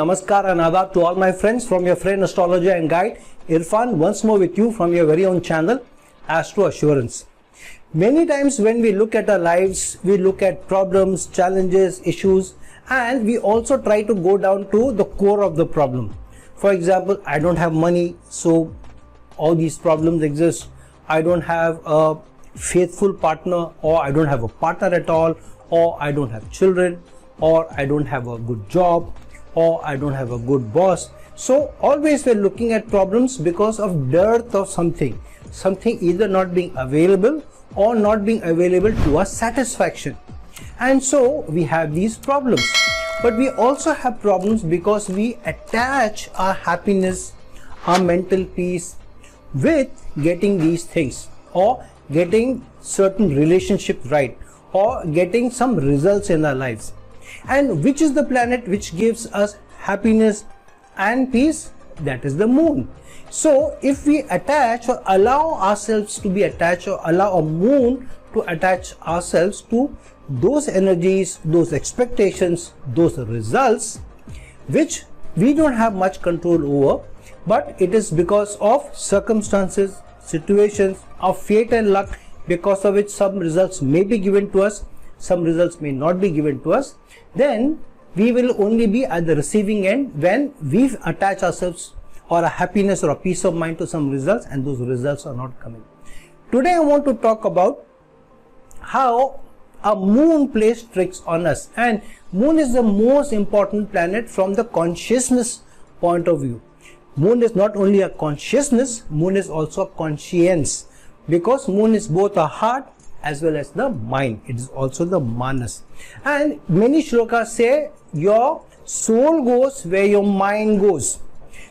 Namaskar and Adab to all my friends from your friend astrologer and guide Irfan, once more with you from your very own channel Astro Assurance. Many times when we look at our lives, we look at problems, challenges, issues, and we also try to go down to the core of the problem. For example, I don't have money, so all these problems exist. I don't have a faithful partner, or I don't have a partner at all, or I don't have children, or I don't have a good job, or I don't have a good boss. So always we're looking at problems because of dearth of something either not being available or not being available to our satisfaction. And so we have these problems. But we also have problems because we attach our happiness, our mental peace with getting these things, or getting certain relationships right, or getting some results in our lives. And which is the planet which gives us happiness and peace? That is the moon. So if we attach or allow ourselves to be attached, or allow a moon to attach ourselves to those energies, those expectations, those results which we don't have much control over, but it is because of circumstances, situations, of fate and luck, because of which some results may be given to us, some results may not be given to us, then we will only be at the receiving end when we attach ourselves or a happiness or a peace of mind to some results, and those results are not coming. Today I want to talk about how a moon plays tricks on us, and moon is the most important planet from the consciousness point of view. Moon is not only a consciousness, moon is also a conscience, because moon is both a heart as well as the mind. It is also the manas. And many shlokas say your soul goes where your mind goes.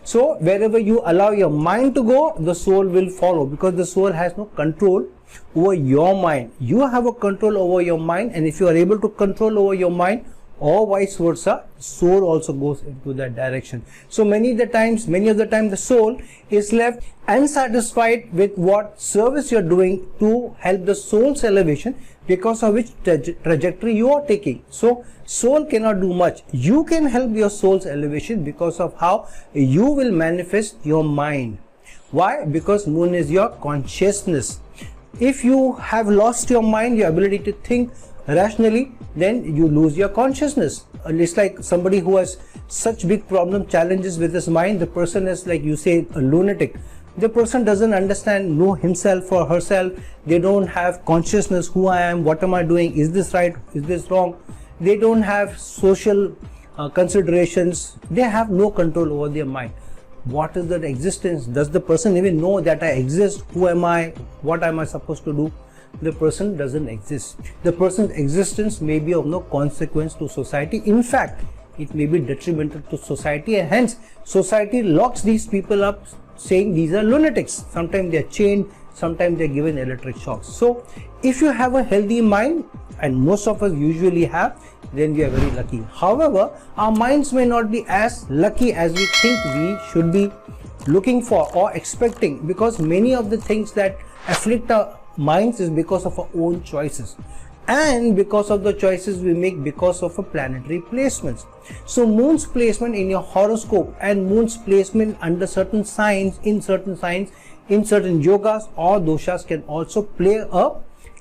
So wherever you allow your mind to go, the soul will follow, because the soul has no control over your mind. You have a control over your mind, and if you are able to control over your mind, or vice versa, soul also goes into that direction. So many of the time the soul is left unsatisfied with what service you are doing to help the soul's elevation, because of which trajectory you are taking. So soul cannot do much. You can help your soul's elevation because of how you will manifest your mind. Why? Because moon is your consciousness. If you have lost your mind, your ability to think rationally, then you lose your consciousness. It's like somebody who has such big problem, challenges with his mind. The person is, like you say, a lunatic. The person doesn't know himself or herself. They don't have consciousness. Who I am, what am I doing, is this right, is this wrong? They don't have social considerations. They have no control over their mind. What is that existence? Does the person even know that I exist? Who am I? What am I supposed to do? The person doesn't exist. The person's existence may be of no consequence to society. In fact, it may be detrimental to society, and hence society locks these people up, saying these are lunatics. Sometimes they are chained, sometimes they are given electric shocks. So if you have a healthy mind, and most of us usually have, then we are very lucky. However, our minds may not be as lucky as we think we should be looking for or expecting, because many of the things that afflict our minds is because of our own choices, and because of the choices we make because of a planetary placements. So moon's placement in your horoscope and moon's placement under certain signs, in certain yogas or doshas, can also play a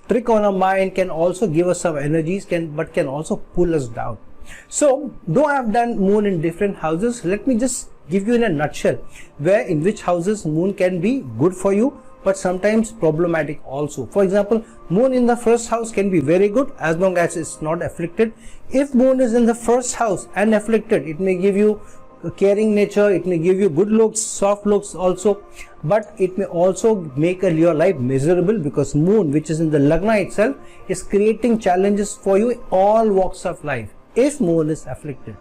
trick on our mind, can also give us some energies, but can also pull us down. So though I have done moon in different houses, let me just give you in a nutshell in which houses moon can be good for you, but sometimes problematic also. For example, moon in the first house can be very good as long as it's not afflicted. If moon is in the first house and afflicted, it may give you a caring nature, it may give you good looks, soft looks also, but it may also make your life miserable, because moon, which is in the lagna itself, is creating challenges for you in all walks of life if moon is afflicted.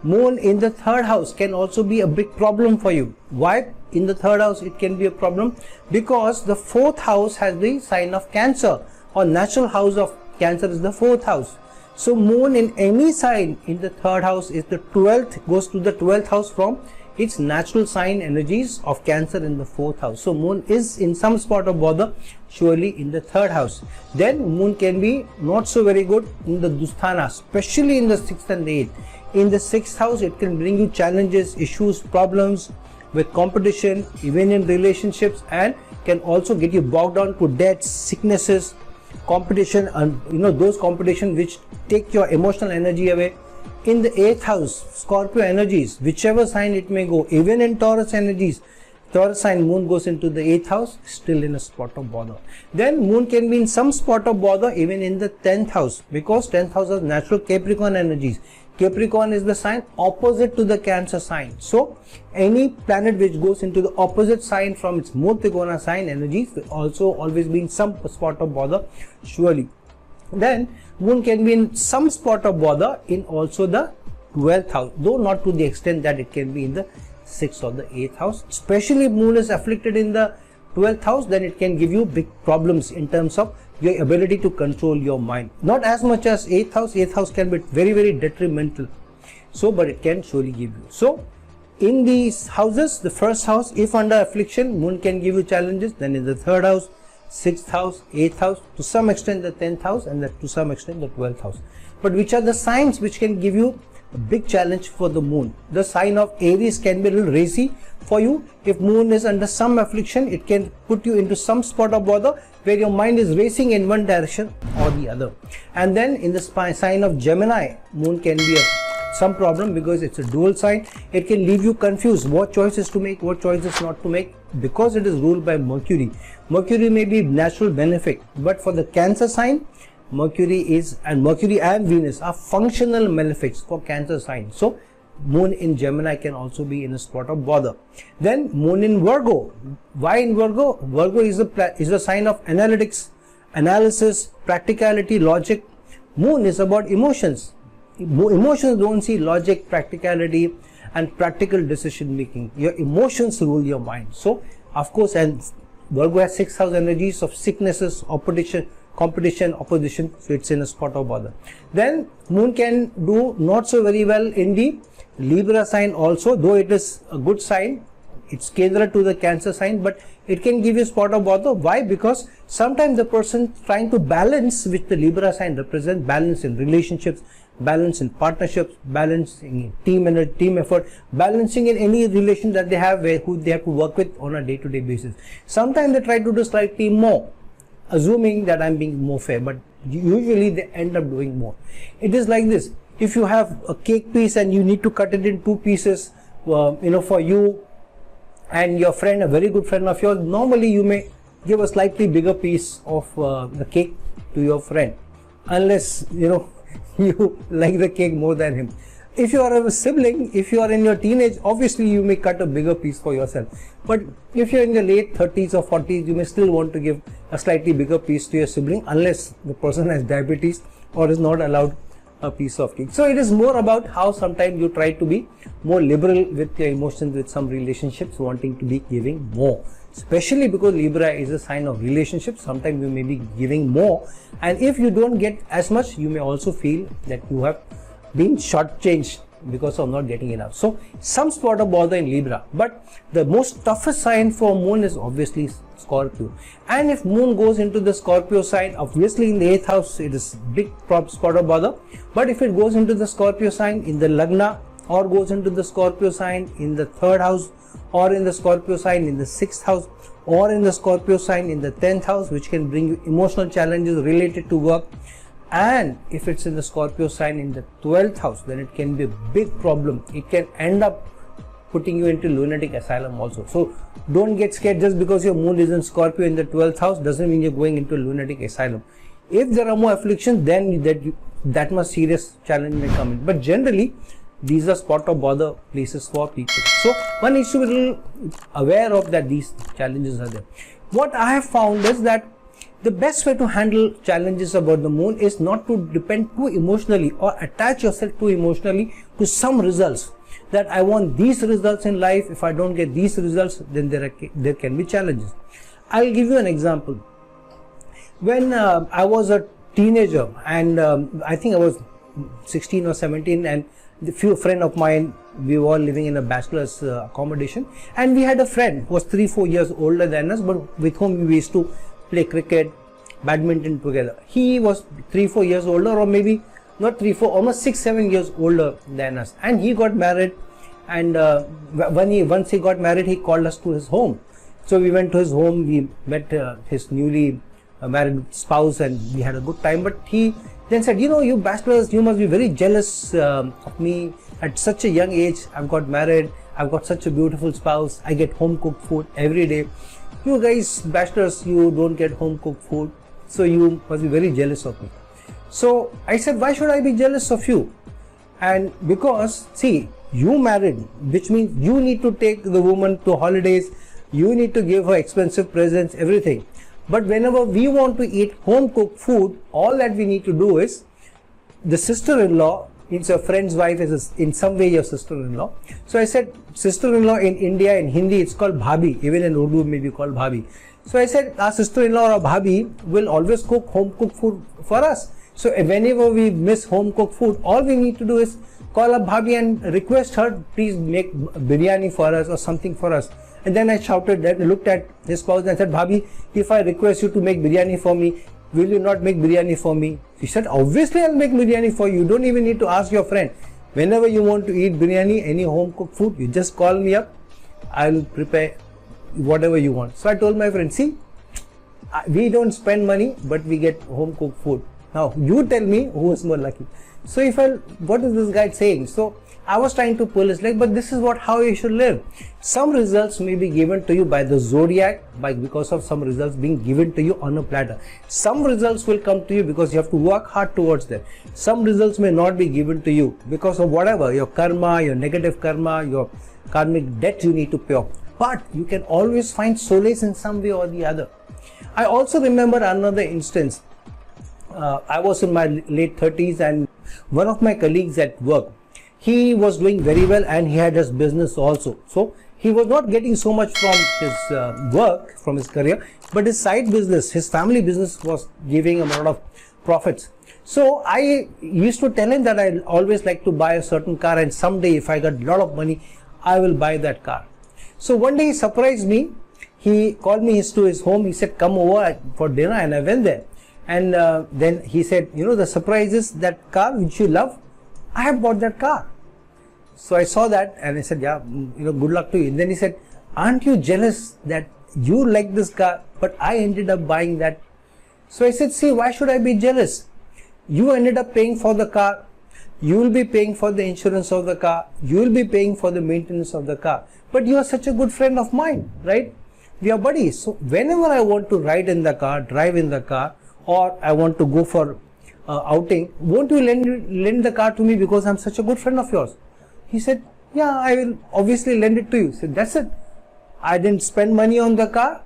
Moon in the third house can also be a big problem for you. Why in the third house it can be a problem? Because the fourth house has the sign of Cancer, or natural house of Cancer is the fourth house. So moon in any sign in the third house is the 12th, goes to the 12th house from its natural sign energies of Cancer in the 4th house. So moon is in some spot of bother surely in the 3rd house. Then moon can be not so very good in the Dusthana, especially in the 6th and the 8th. In the 6th house, it can bring you challenges, issues, problems with competition, even in relationships, and can also get you bogged down to debts, sicknesses, competition, and those competition which take your emotional energy away. In the 8th house, Scorpio energies, whichever sign it may go, even in Taurus energies, Taurus sign moon goes into the 8th house, still in a spot of bother. Then moon can be in some spot of bother even in the 10th house, because 10th house has natural Capricorn energies. Capricorn is the sign opposite to the Cancer sign. So any planet which goes into the opposite sign from its Moon Trikona sign energies will also always be in some spot of bother surely. Then moon can be in some spot of bother in also the 12th house, though not to the extent that it can be in the 6th or the 8th house. Especially if moon is afflicted in the 12th house, then it can give you big problems in terms of your ability to control your mind. Not as much as 8th house. 8th house can be very, very detrimental. So, but it can surely give you. So, in these houses, the 1st house, if under affliction, moon can give you challenges. Then in the 3rd house, 6th house, 8th house, to some extent the 10th house, and to some extent the 12th house. But which are the signs which can give you a big challenge for the moon? The sign of Aries can be a little racy for you. If moon is under some affliction, it can put you into some spot of bother where your mind is racing in one direction or the other. And then in the sign of Gemini, moon can be some problem because it's a dual sign. It can leave you confused what choices to make, what choices not to make, because it is ruled by Mercury. Mercury may be natural benefic, but for the Cancer sign, Mercury and Venus are functional malefics for Cancer sign. So moon in Gemini can also be in a spot of bother. Then moon in Virgo. Why in Virgo? Virgo is a sign of analytics, analysis, practicality, logic. Moon is about emotions. Emotions don't see logic, practicality, and practical decision making. Your emotions rule your mind. So of course, and Virgo has 6th house energies of sicknesses, competition, opposition. So it's in a spot of bother. Then moon can do not so very well in the Libra sign also, though it is a good sign. It's Kendra to the Cancer sign, but it can give you a spot of bother. Why? Because sometimes the person trying to balance, which the Libra sign represents, balance in relationships, balance in partnerships, balancing in team effort, balancing in any relation that they have who they have to work with on a day-to-day basis. Sometimes they try to do slightly more, assuming that I'm being more fair, but usually they end up doing more. It is like this: if you have a cake piece and you need to cut it in 2 pieces, for you and your friend, a very good friend of yours, normally you may give a slightly bigger piece of the cake to your friend, unless you like the cake more than him. If you are a sibling, if you are in your teenage, obviously you may cut a bigger piece for yourself. But if you're in the late 30s or 40s, you may still want to give a slightly bigger piece to your sibling, unless the person has diabetes or is not allowed a piece of cake. So it is more about how sometimes you try to be more liberal with your emotions, with some relationships, wanting to be giving more. Especially because Libra is a sign of relationships, sometimes you may be giving more, and if you don't get as much, you may also feel that you have been shortchanged because of not getting enough. So some spot of bother in Libra, but the most toughest sign for moon is obviously Scorpio. And if moon goes into the Scorpio sign, obviously in the 8th house it is big spot of bother, but if it goes into the Scorpio sign in the Lagna, or goes into the Scorpio sign in the 3rd house, or in the Scorpio sign in the 6th house, or in the Scorpio sign in the 10th house, which can bring you emotional challenges related to work. And if it's in the Scorpio sign in the 12th house, then it can be a big problem. It can end up putting you into lunatic asylum also. So don't get scared just because your moon is in Scorpio in the 12th house doesn't mean you're going into lunatic asylum. If there are more afflictions, then that much serious challenge may come in. But generally, these are spot of bother places for people. So one needs to be a little aware of that these challenges are there. What I have found is that the best way to handle challenges about the moon is not to depend too emotionally or attach yourself too emotionally to some results. That I want these results in life. If I don't get these results, then there can be challenges. I'll give you an example. When I was a teenager, and I think I was 16 or 17, and a few friend of mine We were all living in a bachelor's accommodation, and we had a friend who was 3-4 years older than us, but with whom we used to play cricket, badminton together. He was 3-4 years older, or maybe not 3-4, almost 6-7 years older than us, and he got married. And once he got married, he called us to his home. So we went to his home. We met his newly married spouse, and we had a good time. But he then said, you know, you bachelors, you must be very jealous of me. At such a young age, I've got married. I've got such a beautiful spouse. I get home cooked food every day. You guys, bachelors, you don't get home cooked food. So you must be very jealous of me. So I said, why should I be jealous of you? And because, see, you married, which means you need to take the woman to holidays, you need to give her expensive presents, everything. But whenever we want to eat home cooked food, all that we need to do is, the sister-in-law, means your friend's wife is in some way your sister-in-law. So I said, sister-in-law in India, in Hindi, it's called bhabhi, even in Urdu it may be called bhabhi. So I said, our sister-in-law or bhabhi will always cook home cooked food for us. So whenever we miss home cooked food, all we need to do is call up bhabhi and request her, please make biryani for us or something for us. And then I shouted that, looked at his spouse and said, bhabhi, if I request you to make biryani for me, will you not make biryani for me? She said, obviously I'll make biryani for you. You don't even need to ask your friend. Whenever you want to eat biryani, any home cooked food, you just call me up. I'll prepare whatever you want. So I told my friend, see, we don't spend money, but we get home cooked food. Now you tell me who is more lucky. So what is this guy saying? So I was trying to pull his leg, but this is how you should live. Some results may be given to you by the zodiac, because of some results being given to you on a platter. Some results will come to you because you have to work hard towards them. Some results may not be given to you because of whatever, your karma, your negative karma, your karmic debt you need to pay off. But you can always find solace in some way or the other. I also remember another instance. I was in my late 30s, and one of my colleagues at work, he was doing very well and he had his business also. So he was not getting so much from his work, from his career, but his side business, his family business was giving him a lot of profits. So I used to tell him that I always like to buy a certain car, and someday if I got a lot of money, I will buy that car. So one day he surprised me. He called me to his home. He said, come over for dinner, and I went there. And then he said, you know, the surprise is that car which you love, I have bought that car. So I saw that and I said, yeah, you know, good luck to you. And then he said, aren't you jealous that you like this car, but I ended up buying that? So I said, see, why should I be jealous? You ended up paying for the car. You will be paying for the insurance of the car. You will be paying for the maintenance of the car. But you are such a good friend of mine, right? We are buddies. So whenever I want to ride in the car, drive in the car, or I want to go for outing, won't you lend the car to me because I'm such a good friend of yours? He said, yeah, I will obviously lend it to you. He said, that's it. I didn't spend money on the car.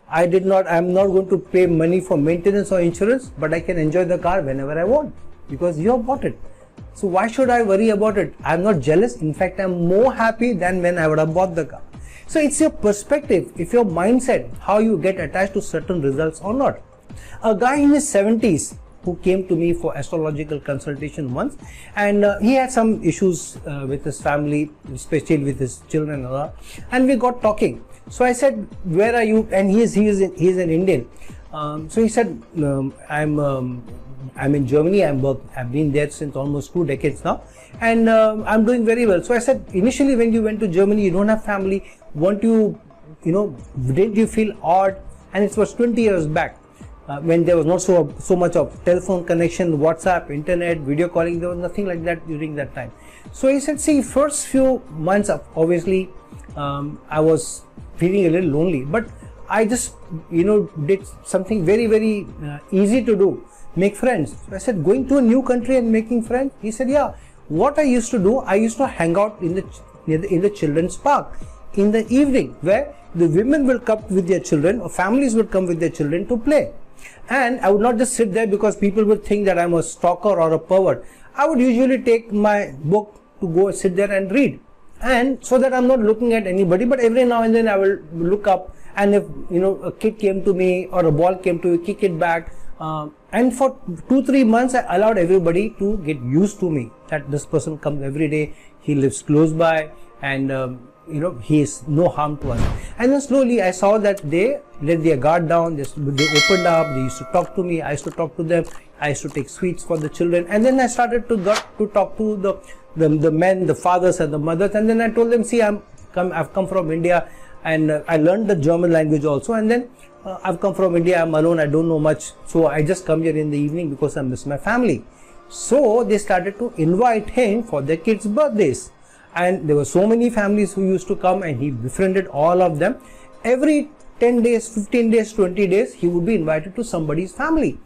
I'm not going to pay money for maintenance or insurance, but I can enjoy the car whenever I want because you have bought it. So why should I worry about it? I'm not jealous. In fact, I'm more happy than when I would have bought the car. So it's your perspective, if your mindset, how you get attached to certain results or not. A guy in his 70s who came to me for astrological consultation once, and he had some issues with his family, especially with his children, and we got talking. So I said, where are you? And he is an Indian. So he said, I'm in Germany. I've been there since almost 2 decades now, and I'm doing very well. So I said, initially when you went to Germany, you don't have family. Didn't you feel odd? And it was 20 years back. When there was not so much of telephone connection, WhatsApp, internet, video calling, there was nothing like that during that time. So he said, see, first few months, obviously, I was feeling a little lonely, but I just, did something very, very easy to do, make friends. So I said, going to a new country and making friends? He said, yeah. What I used to do, I used to hang out in the children's park in the evening, where the women will come with their children, or families would come with their children to play. And I would not just sit there because people would think that I'm a stalker or a pervert. I would usually take my book to go sit there and read, and so that I'm not looking at anybody, but every now and then I will look up, and if a kid came to me or a ball came to me, kick it back, And for 2-3 months I allowed everybody to get used to me, that this person comes every day, he lives close by, and he is no harm to us. And then slowly I saw that they let their guard down, they opened up, they used to talk to me, I used to talk to them, I used to take sweets for the children, and then I started to talk to the men, the fathers and the mothers, and then I told them, see, I've come from India, and I learned the German language also, and then I've come from India, I'm alone, I don't know much, so I just come here in the evening because I miss my family. So they started to invite him for their kids' birthdays, and there were so many families who used to come, and he befriended all of them. Every 10 days, 15 days, 20 days, he would be invited to somebody's family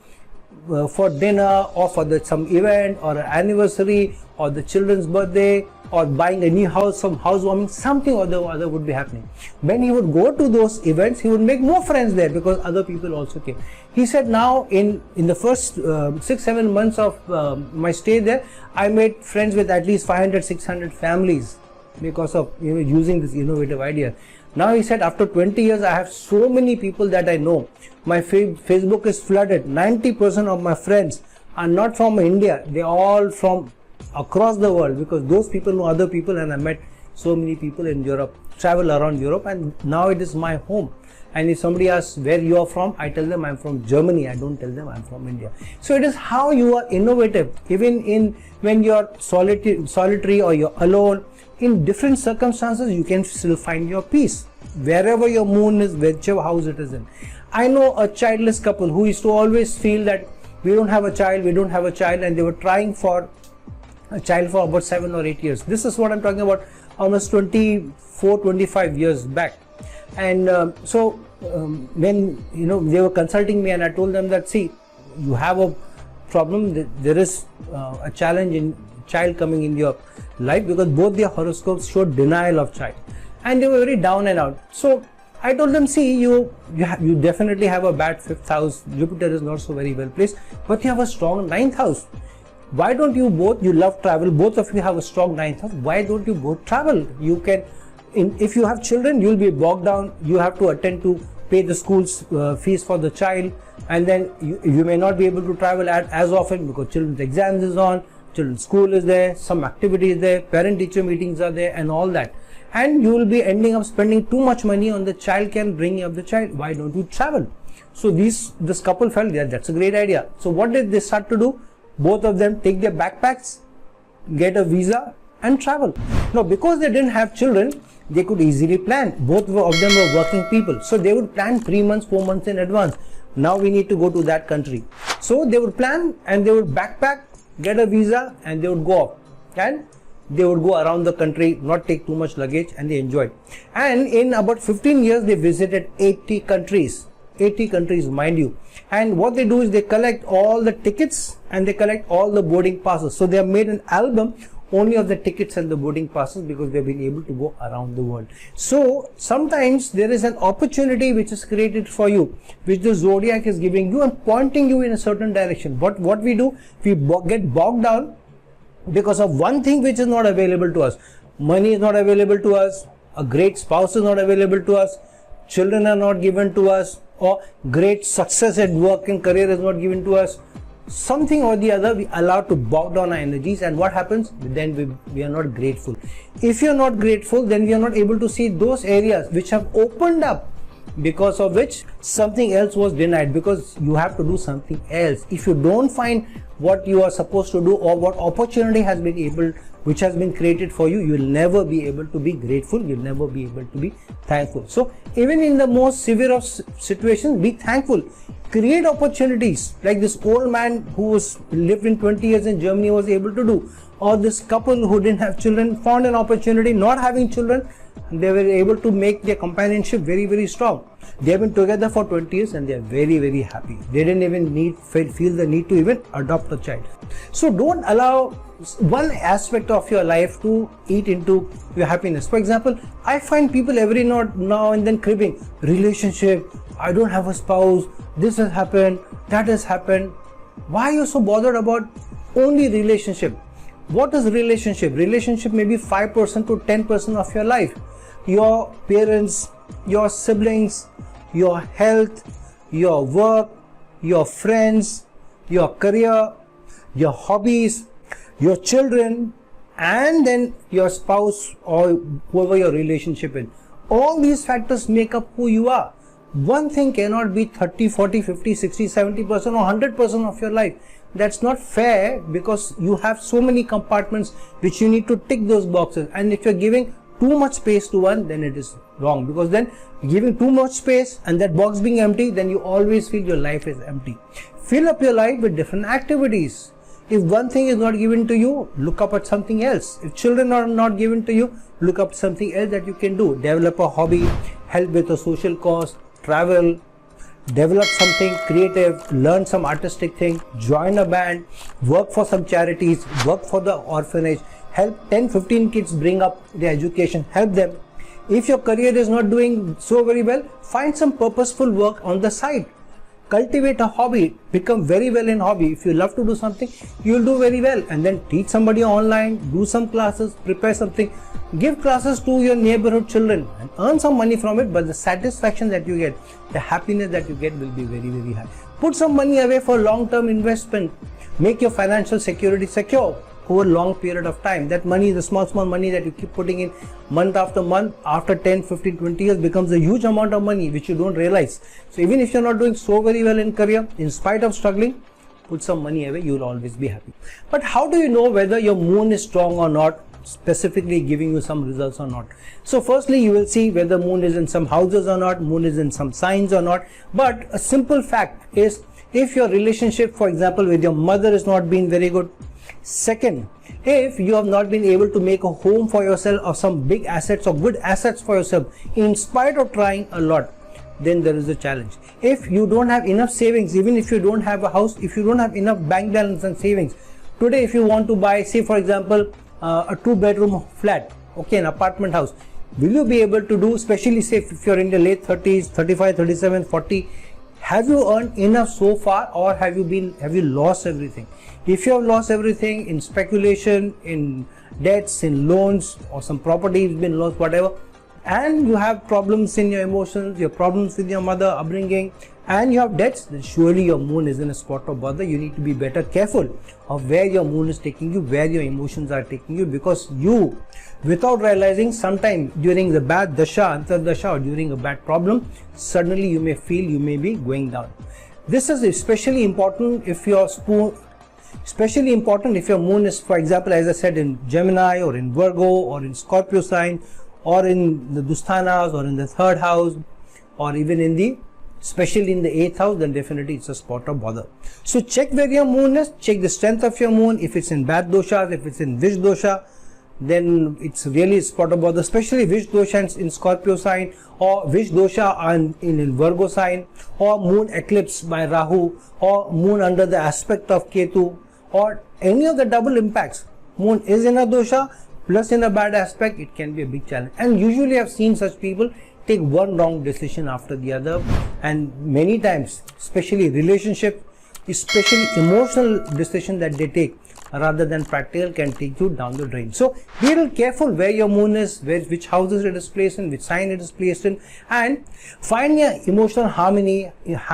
for dinner, or for some event, or an anniversary, or the children's birthday, or buying a new house, some housewarming, something or the other would be happening. When he would go to those events, he would make more friends there because other people also came. He said, now in the first 6-7 months of my stay there, I made friends with at least 500-600 families because of using this innovative idea. Now he said, after 20 years, I have so many people that I know. My Facebook is flooded. 90% of my friends are not from India. They're all from across the world, because those people know other people, and I met so many people in Europe, travel around Europe, and now it is my home. And if somebody asks where you are from, I tell them I'm from Germany. I don't tell them I'm from India. So it is how you are innovative, even when you are solitary or you're alone. In different circumstances, you can still find your peace wherever your moon is, whichever house it is in. I know a childless couple who used to always feel that we don't have a child, and they were trying for a child for about 7 or 8 years. This is what I'm talking about, almost 24-25 years back. And when they were consulting me, and I told them that, see, you have a problem, there is a challenge in child coming in your life, because both their horoscopes showed denial of child, and they were very down and out. So I told them, see, you definitely have a bad 5th house. Jupiter is not so very well placed, but you have a strong 9th house. Why don't you love travel, both of you have a strong 9th house, why don't you both travel? You can, if you have children, you'll be bogged down, you have to attend to pay the school's fees for the child, and then you may not be able to travel as often because children's exams is on, children's school is there, some activity is there, parent-teacher meetings are there, and all that. And you will be ending up spending too much money on the child care, bringing up the child. Why don't you travel? So this couple felt that that's a great idea. So what did they start to do? Both of them take their backpacks, get a visa, and travel. Now, because they didn't have children, they could easily plan. Both of them were working people, so they would plan 3 months, 4 months in advance. Now we need to go to that country. So they would plan, and they would backpack, get a visa, and they would go off. And they would go around the country, not take too much luggage, and they enjoyed. And in about 15 years, they visited 80 countries. 80 countries, mind you. And what they do is they collect all the tickets and they collect all the boarding passes. So they have made an album only of the tickets and the boarding passes, because they've been able to go around the world. So sometimes there is an opportunity which is created for you, which the zodiac is giving you and pointing you in a certain direction. But what we do, we get bogged down because of one thing which is not available to us. Money is not available to us, a great spouse is not available to us, children are not given to us, or great success at work and career is not given to us. Something or the other, we allow to bog down our energies, and what happens? Then we are not grateful. If you are not grateful, then we are not able to see those areas which have opened up, because of which something else was denied, because you have to do something else. If you don't find what you are supposed to do, or what opportunity has been which has been created for you, you will never be able to be grateful, you will never be able to be thankful. So even in the most severe of situations, be thankful. Create opportunities, like this old man who lived in 20 years in Germany was able to do, or this couple who didn't have children found an opportunity, not having children, they were able to make their companionship very, very strong. They have been together for 20 years and they are very, very happy. They didn't even feel the need to even adopt a child. So don't allow one aspect of your life to eat into your happiness. For example, I find people every now and then cribbing, relationship, I don't have a spouse, this has happened, that has happened. Why are you so bothered about only relationship? What is relationship? Relationship may be 5% to 10% of your life. Your parents, your siblings, your health, your work, your friends, your career, your hobbies, your children, and then your spouse or whoever your relationship is. All these factors make up who you are. One thing cannot be 30, 40, 50, 60, 70% or 100% of your life. That's not fair, because you have so many compartments which you need to tick those boxes. And if you're giving too much space to one, then it is wrong, because then giving too much space and that box being empty, then you always feel your life is empty. Fill up your life with different activities. If one thing is not given to you, look up at something else. If children are not given to you, look up something else that you can do. Develop a hobby, help with a social cause, travel, develop something creative, learn some artistic thing, join a band, work for some charities, work for the orphanage, help 10-15 kids bring up their education, help them. If your career is not doing so very well, find some purposeful work on the side. Cultivate a hobby, become very well in hobby. If you love to do something, you will do very well, and then teach somebody online, do some classes, prepare something, give classes to your neighborhood children and earn some money from it. But the satisfaction that you get, the happiness that you get will be very, very high. Put some money away for long-term investment. Make your financial security secure over a long period of time. That money, the small money that you keep putting in month after month, after 10, 15, 20 years becomes a huge amount of money which you don't realize. So even if you're not doing so very well in career, in spite of struggling, put some money away, you'll always be happy. But how do you know whether your moon is strong or not, specifically giving you some results or not? So firstly, you will see whether moon is in some houses or not, moon is in some signs or not. But a simple fact is, if your relationship, for example, with your mother is not being very good. Second, if you have not been able to make a home for yourself or some big assets or good assets for yourself in spite of trying a lot, then there is a challenge. If you don't have enough savings, even if you don't have a house, if you don't have enough bank balance and savings, today if you want to buy, say for example, a 2-bedroom flat, okay, an apartment house, will you be able to do, especially say if you're in the late 30s, 35, 37, 40, have you earned enough so far, or have you lost everything? If you have lost everything in speculation, in debts, in loans, or some property has been lost, whatever, and you have problems in your emotions, your problems with your mother, upbringing, and you have debts, then surely your moon is in a spot of bother. You need to be better careful of where your moon is taking you, where your emotions are taking you, because you, without realizing, sometime during the bad dasha, antardasha, or during a bad problem, suddenly you may feel you may be going down. This is especially important if your moon is, for example, as I said, in Gemini or in Virgo or in Scorpio sign, or in the Dusthanas or in the 3rd house, or even especially in the 8th house, then definitely it's a spot of bother. So check where your moon is, check the strength of your moon. If it's in bad doshas, if it's in Vish dosha, then it's really a spot of bother, especially Vish dosha in Scorpio sign, or Vish dosha in Virgo sign, or moon eclipse by Rahu, or moon under the aspect of Ketu, or any of the double impacts. Moon is in a dosha plus in a bad aspect, it can be a big challenge. And usually I've seen such people take one wrong decision after the other, and many times, especially relationship, especially emotional decision that they take rather than practical, can take you down the drain. So be a little careful where your moon is, which houses it is placed in, which sign it is placed in, and find your emotional harmony,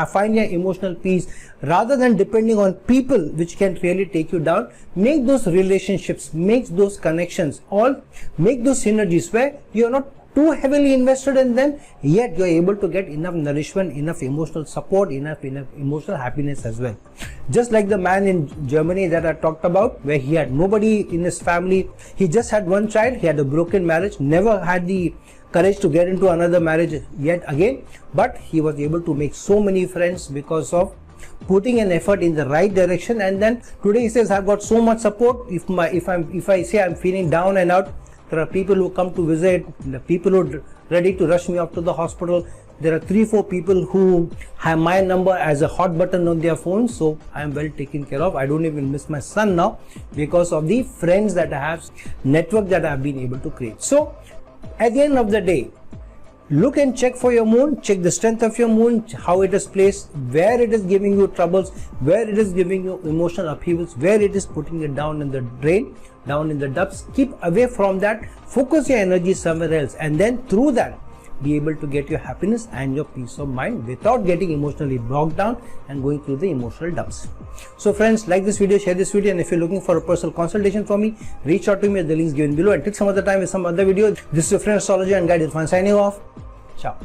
find your emotional peace, rather than depending on people which can really take you down. Make those relationships, make those connections, or make those synergies where you are not too heavily invested in them, yet you are able to get enough nourishment, enough emotional support, enough emotional happiness as well. Just like the man in Germany that I talked about, where he had nobody in his family, he just had one child, he had a broken marriage, never had the courage to get into another marriage yet again, but he was able to make so many friends because of putting an effort in the right direction. And then today he says, I've got so much support. If I say I'm feeling down and out, there are people who come to visit, the people who are ready to rush me up to the hospital. There are 3-4 people who have my number as a hot button on their phone, so I am well taken care of. I don't even miss my son now because of the friends that I have, network that I have been able to create. So at the end of the day, look and check for your moon, check the strength of your moon, how it is placed, where it is giving you troubles, where it is giving you emotional upheavals, where it is putting it down in the drain, down in the depths. Keep away from that, focus your energy somewhere else, and then through that be able to get your happiness and your peace of mind without getting emotionally bogged down and going through the emotional dumps. So friends, like this video, share this video, and if you're looking for a personal consultation from me, reach out to me at the links given below. Until some other time with some other video, this is your friend astrologer and guide Irfan signing off. Ciao.